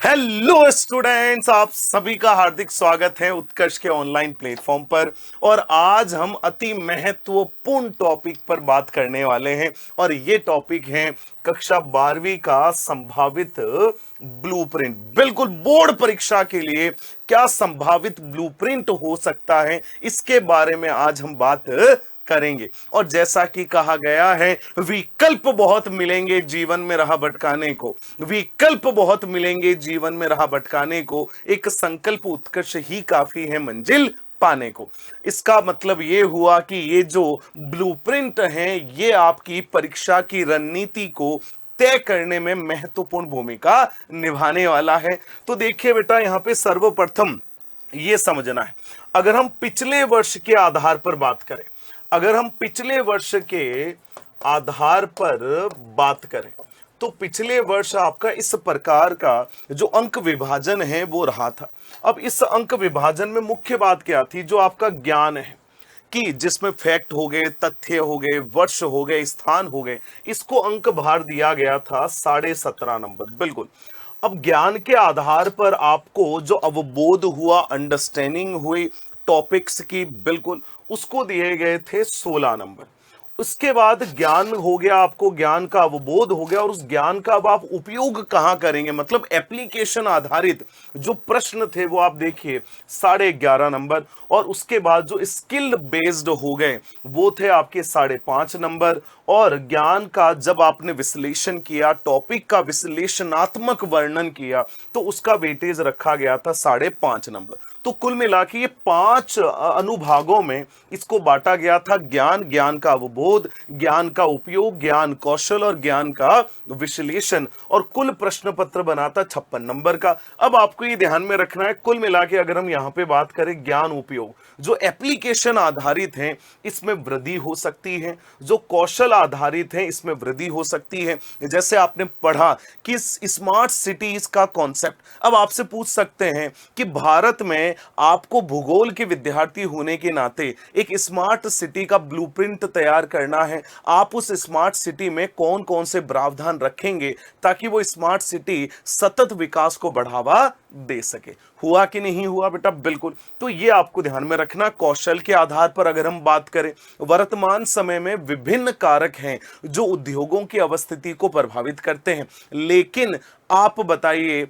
Hello students, आप सभी का हार्दिक स्वागत है उत्कर्ष के ऑनलाइन प्लेटफॉर्म पर। और आज हम अति महत्वपूर्ण टॉपिक पर बात करने वाले हैं और ये टॉपिक है कक्षा 12वीं का संभावित ब्लूप्रिंट। बिल्कुल, बोर्ड परीक्षा के लिए क्या संभावित ब्लूप्रिंट हो सकता है, इसके बारे में आज हम बात करेंगे। और जैसा कि कहा गया है, विकल्प बहुत मिलेंगे जीवन में राह भटकाने को, विकल्प बहुत मिलेंगे जीवन में राह भटकाने को, एक संकल्प उत्कर्ष ही काफी है मंजिल पाने को। इसका मतलब ये हुआ कि ये जो ब्लूप्रिंट है ये आपकी परीक्षा की रणनीति को तय करने में महत्वपूर्ण भूमिका निभाने वाला है। तो देखिए बेटा, यहां पे सर्वप्रथम ये समझना है, अगर हम पिछले वर्ष के आधार पर बात करें, अगर हम पिछले वर्ष के आधार पर बात करें तो पिछले वर्ष आपका इस प्रकार का जो अंक विभाजन है वो रहा था। अब इस अंक विभाजन में मुख्य बात क्या थी, जो आपका ज्ञान है कि जिसमें फैक्ट हो गए, तथ्य हो गए, वर्ष हो गए, स्थान हो गए, इसको अंक भार दिया गया था 17.5 नंबर। बिल्कुल, अब ज्ञान के आधार पर आपको जो अवबोध हुआ, अंडरस्टैंडिंग हुई टॉपिक्स की, बिल्कुल उसको दिए गए थे 16 नंबर। उसके बाद ज्ञान हो गया, आपको ज्ञान का अवबोध हो गया, और उस ज्ञान का अब आप उपयोग कहां करेंगे, मतलब एप्लीकेशन आधारित जो प्रश्न थे वो आप देखिए 11.5 नंबर। और उसके बाद जो स्किल बेस्ड हो गए वो थे आपके 5.5 नंबर। और ज्ञान का जब आपने विश्लेषण किया, टॉपिक का विश्लेषणात्मक वर्णन किया, तो उसका वेटेज रखा गया था 5.5 नंबर। तो कुल मिला के ये 5 अनुभागों में इसको बांटा गया था, ज्ञान, ज्ञान का अवबोध, ज्ञान का उपयोग, ज्ञान कौशल और ज्ञान का विश्लेषण। और कुल प्रश्न पत्र बना था 56 नंबर का। अब आपको ये ध्यान में रखना है, कुल मिला के अगर हम यहां पे बात करें ज्ञान उपयोग, जो एप्लीकेशन आधारित है इसमें वृद्धि हो सकती है, जो कौशल आधारित है इसमें वृद्धि हो सकती है। जैसे आपने पढ़ा कि स्मार्ट सिटीज का कॉन्सेप्ट, अब आपसे पूछ सकते हैं कि भारत में आपको भूगोल के विद्यार्थी होने के नाते एक स्मार्ट सिटी का ब्लूप्रिंट तैयार करना है। आप उस स्मार्ट सिटी में कौन कौन से प्रावधान रखेंगे ताकि वो स्मार्ट सिटी सतत विकास को बढ़ावा दे सके। हुआ कि नहीं हुआ बेटा? बिल्कुल। तो ये आपको ध्यान में रखना। कौशल के आधार पर अगर हम बात करें, वर्तमान समय में विभिन्न कारक हैं जो उद्योगों की अवस्थिति को प्रभावित करते हैं, लेकिन आप बताइए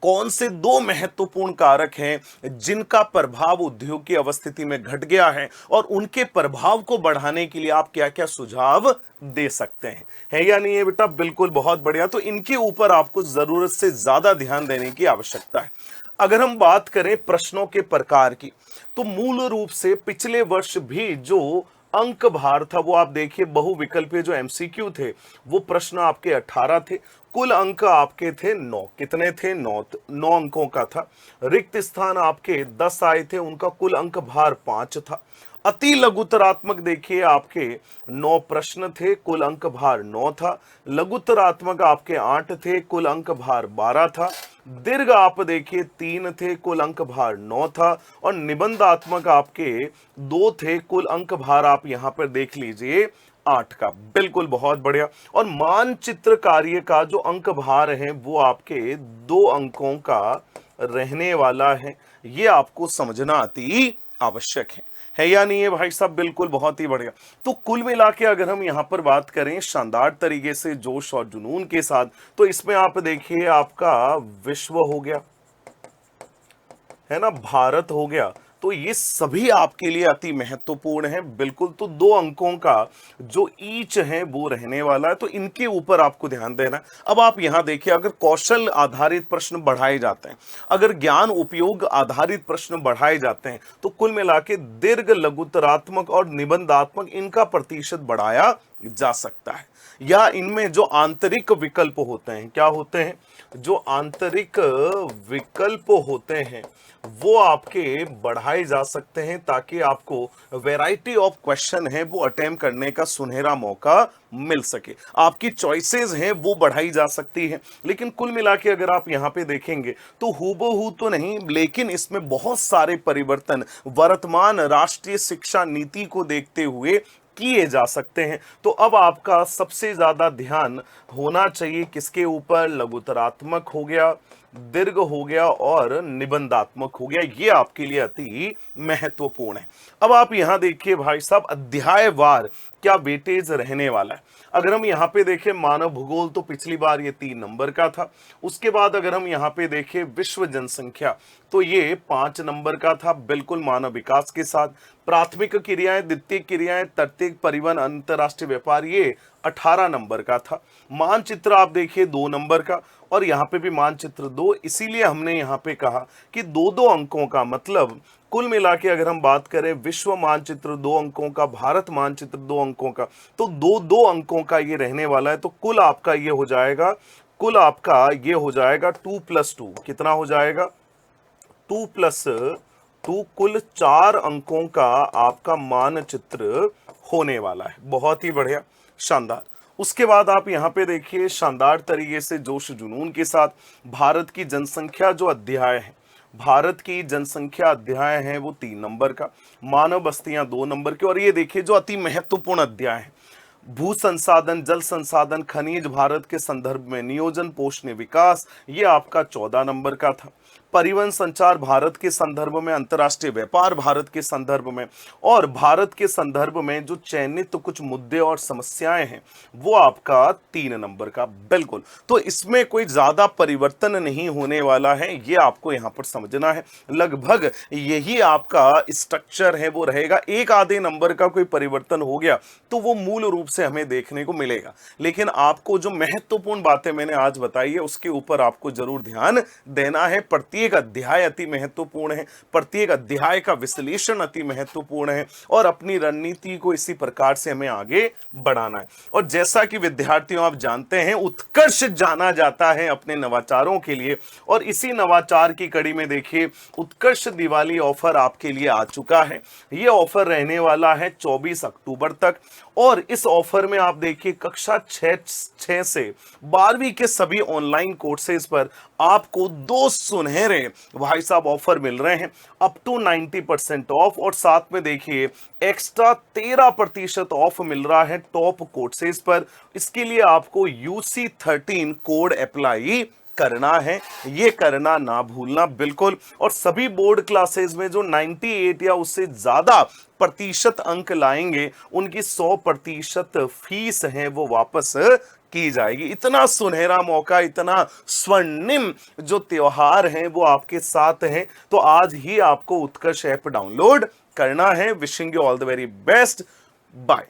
कौन से 2 महत्वपूर्ण कारक हैं जिनका प्रभाव उद्योग की अवस्थिति में घट गया है, और उनके प्रभाव को बढ़ाने के लिए आप क्या क्या सुझाव दे सकते हैं, है या नहीं है बेटा? बिल्कुल, बहुत बढ़िया। तो इनके ऊपर आपको जरूरत से ज्यादा ध्यान देने की आवश्यकता है। अगर हम बात करें प्रश्नों के प्रकार की, तो मूल रूप से पिछले वर्ष भी जो अंक भार था वो आप देखिए, बहुविकल्पीय जो एमसीक्यू थे वो प्रश्न आपके 18 थे, कुल अंक आपके थे 9। कितने थे? 9 अंकों का था। रिक्त स्थान आपके 10 आए थे, उनका कुल अंक भार 5 था। अति लघुतरात्मक देखिए आपके 9 प्रश्न थे, कुल अंक भार 9 था। लघुतरात्मक आपके 8 थे, कुल अंक भार 12 था। दीर्घ आप देखिए 3 थे, कुल अंक भार 9 था। और निबंधात्मक आपके 2 थे, कुल अंक भार आप यहां पर देख लीजिए 8 का। बिल्कुल, बहुत बढ़िया। और मानचित्र कार्य का जो अंक भार है वो आपके 2 अंकों का रहने वाला है। ये आपको समझना अति आवश्यक है या नहीं है भाई साहब? बिल्कुल, बहुत ही बढ़िया। तो कुल मिला के अगर हम यहां पर बात करें शानदार तरीके से, जोश और जुनून के साथ, तो इसमें आप देखिए आपका विश्व हो गया, है ना, भारत हो गया, तो ये सभी आपके लिए अति महत्वपूर्ण है। बिल्कुल, तो 2 अंकों का जो ईच है वो रहने वाला है, तो इनके ऊपर आपको ध्यान देना। अब आप यहां देखिए, अगर कौशल आधारित प्रश्न बढ़ाए जाते हैं, अगर ज्ञान उपयोग आधारित प्रश्न बढ़ाए जाते हैं, तो कुल मिला के दीर्घ, लघुतरात्मक और निबंधात्मक इनका प्रतिशत बढ़ाया जा सकता है। या इनमें जो आंतरिक विकल्प होते हैं, क्या होते हैं? जो आंतरिक विकल्प होते हैं वो आपके बढ़ाए जा सकते हैं, ताकि आपको वैरायटी ऑफ क्वेश्चन है वो अटेम्प्ट करने का सुनहरा मौका मिल सके। आपकी चॉइसेस हैं वो बढ़ाई जा सकती हैं। लेकिन कुल मिला के अगर आप यहाँ पे देखेंगे तो हूबहू तो नहीं, लेकिन इसमें बहुत सारे परिवर्तन वर्तमान राष्ट्रीय शिक्षा नीति को देखते हुए किए जा सकते हैं। तो अब आपका सबसे ज्यादा ध्यान होना चाहिए किसके ऊपर? लघुतरात्मक हो गया, दीर्घ हो गया और निबंधात्मक हो गया। ये आपके लिए अति महत्वपूर्ण है। अब आप यहां देखिए भाई साहब, अध्यायवार क्या वेटेज रहने वाला है। अगर हम यहाँ पे देखें मानव भूगोल, तो पिछली बार ये 3 नंबर का था। उसके बाद अगर हम यहाँ पे देखें विश्व जनसंख्या, तो ये 5 नंबर का था, बिल्कुल मानव विकास के साथ। प्राथमिक क्रियाएं, द्वितीय क्रियाएं, तृतीयक परिवहन, अंतरराष्ट्रीय व्यापार, ये 18 नंबर का था। मानचित्र आप देखिए 2 नंबर का, और यहाँ पे भी मानचित्र 2, इसीलिए हमने यहाँ पे कहा कि 2-2 अंकों का, मतलब कुल मिला के अगर हम बात करें विश्व मानचित्र 2 अंकों का, भारत मानचित्र 2 अंकों का, तो 2-2 अंकों का ये रहने वाला है। तो कुल आपका ये हो जाएगा, 2+2, कितना हो जाएगा 2+2, कुल 4 अंकों का आपका मानचित्र होने वाला है। बहुत ही बढ़िया, शानदार। उसके बाद आप यहाँ पे देखिए शानदार तरीके से जोश जुनून के साथ भारत की जनसंख्या जो अध्याय है, भारत की जनसंख्या अध्याय है वो 3 नंबर का, मानव बस्तियां 2 नंबर की, और ये देखिए जो अति महत्वपूर्ण अध्याय है, भू संसाधन, जल संसाधन, खनिज भारत के संदर्भ में, नियोजन, पोषण, विकास, ये आपका 14 नंबर का था। परिवहन संचार भारत के संदर्भ में, अंतर्राष्ट्रीय व्यापार भारत के संदर्भ में, और भारत के संदर्भ में जो चयनित तो कुछ मुद्दे और समस्याएं हैं वो आपका 3 नंबर का। बिल्कुल, तो इसमें कोई ज्यादा परिवर्तन नहीं होने वाला है, ये आपको यहां पर समझना है। लगभग यही आपका स्ट्रक्चर है वो रहेगा। एक आधे नंबर का कोई परिवर्तन हो गया तो वो मूल रूप से हमें देखने को मिलेगा, लेकिन आपको जो महत्वपूर्ण बातें मैंने आज बताई है उसके ऊपर आपको जरूर ध्यान देना है। प्रत्येक अध्याय अति महत्वपूर्ण है, प्रत्येक अध्याय का विश्लेषण अति महत्वपूर्ण है, और अपनी रणनीति को इसी प्रकार से हमें आगे बढ़ाना है। और जैसा कि विद्यार्थियों आप जानते हैं, उत्कर्ष जाना जाता है अपने नवाचारों के लिए, और इसी नवाचार की कड़ी में देखिए उत्कर्ष दिवाली ऑफर आपके लिए आ चुका है। यह ऑफर रहने वाला है 24 अक्टूबर तक, और इस ऑफर में आप देखिए कक्षा 6 से 12वीं के सभी ऑनलाइन कोर्सेज पर आपको 2 सुनहरे भाई साहब ऑफर मिल रहे हैं, अप टू 90% ऑफ, और साथ में देखिए एक्स्ट्रा 13% ऑफ मिल रहा है टॉप कोर्सेज पर। इसके लिए आपको UC13 कोड अप्लाई करना है, ये करना ना भूलना बिल्कुल। और सभी बोर्ड क्लासेस में जो 98 या उससे ज्यादा प्रतिशत अंक लाएंगे उनकी 100% फीस है वो वापस की जाएगी। इतना सुनहरा मौका, इतना स्वर्णिम जो त्योहार है वो आपके साथ है। तो आज ही आपको उत्कर्ष ऐप डाउनलोड करना है। Wishing you all the very best, bye.